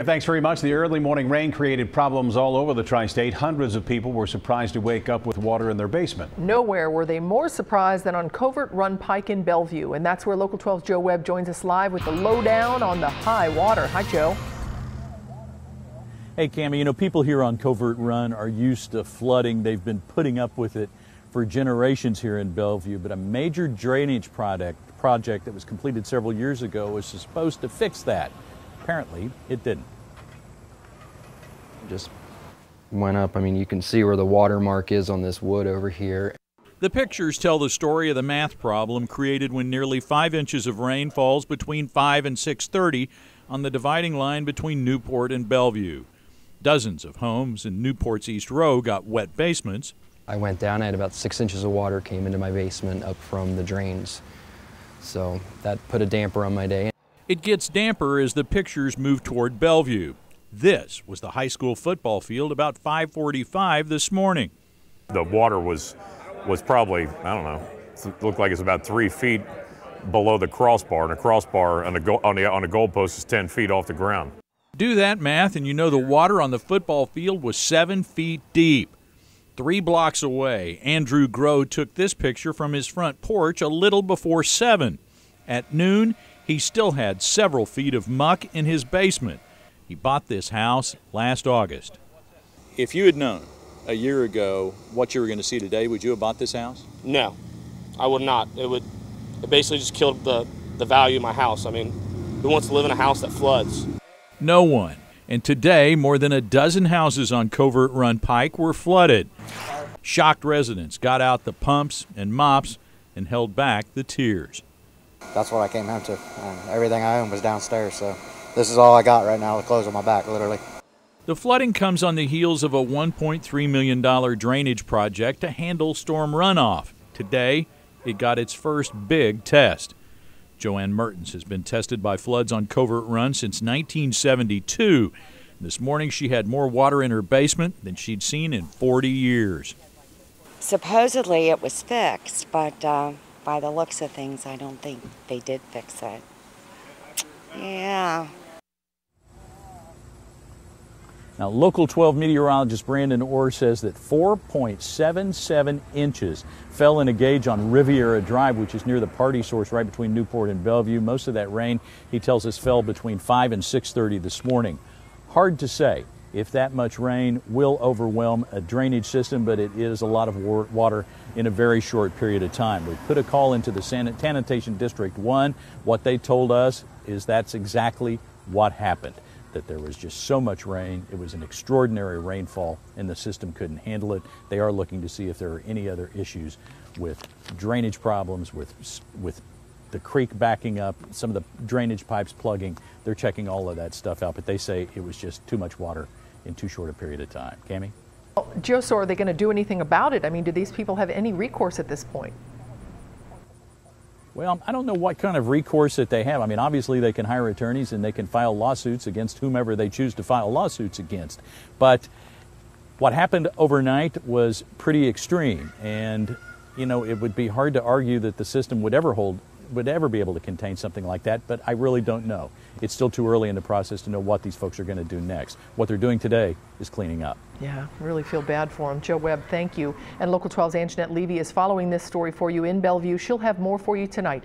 Thanks very much. The early morning rain created problems all over the tri-state. Hundreds of people were surprised to wake up with water in their basement. Nowhere were they more surprised than on Covert Run Pike in Bellevue. And that's where Local 12's Joe Webb joins us live with the lowdown on the high water. Hi, Joe. Hey, Cammie, you know, people here on Covert Run are used to flooding. They've been putting up with it for generations here in Bellevue. But a major drainage project that was completed several years ago was supposed to fix that. Apparently, it didn't. Just went up. I mean, you can see where the watermark is on this wood over here. The pictures tell the story of the math problem created when nearly 5 inches of rain falls between 5 and 6:30 on the dividing line between Newport and Bellevue. Dozens of homes in Newport's East Row got wet basements. I went down, I had about 6 inches of water came into my basement up from the drains. So that put a damper on my day. It gets damper as the pictures move toward Bellevue. This was the high school football field about 5:45 this morning. The water was probably, I don't know, it looked like it's about 3 feet below the crossbar, and a crossbar on a goalpost is 10 feet off the ground. Do that math and you know the water on the football field was 7 feet deep. 3 blocks away, Andrew Groh took this picture from his front porch a little before 7. At noon, he still had several feet of muck in his basement. He bought this house last August. If you had known a year ago what you were going to see today, would you have bought this house? No, I would not. It basically just killed the value of my house. I mean, who wants to live in a house that floods? No one. And today, more than a dozen houses on Covert Run Pike were flooded. Shocked residents got out the pumps and mops and held back the tears. That's what I came home to. Everything I owned was downstairs, so this is all I got right now, the clothes on my back, literally. The flooding comes on the heels of a $1.3 million drainage project to handle storm runoff. Today, it got its first big test. Joanne Mertens has been tested by floods on Covert Run since 1972. This morning, she had more water in her basement than she'd seen in 40 years. Supposedly it was fixed, but by the looks of things, I don't think they did fix it. Yeah. Now, Local 12 meteorologist Brandon Orr says that 4.77 inches fell in a gauge on Riviera Drive, which is near the party source right between Newport and Bellevue. Most of that rain, he tells us, fell between 5 and 6:30 this morning. Hard to say if that much rain will overwhelm a drainage system, but it is a lot of water in a very short period of time. We put a call into the Sanitation District 1. What they told us is that's exactly what happened, that there was just so much rain. It was an extraordinary rainfall and the system couldn't handle it. They are looking to see if there are any other issues with drainage problems, with the creek backing up, some of the drainage pipes plugging. They're checking all of that stuff out, but they say it was just too much water in too short a period of time. Cammie? Well, Joe, so are they going to do anything about it? I mean, do these people have any recourse at this point? Well, I don't know what kind of recourse that they have. I mean, obviously they can hire attorneys and they can file lawsuits against whomever they choose to file lawsuits against. But what happened overnight was pretty extreme. And, you know, it would be hard to argue that the system would ever be able to contain something like that, but I really don't know. It's still too early in the process to know what these folks are going to do next. What they're doing today is cleaning up. Yeah, really feel bad for them. Joe Webb, thank you. And Local 12's Anjanette Levy is following this story for you in Bellevue. She'll have more for you tonight.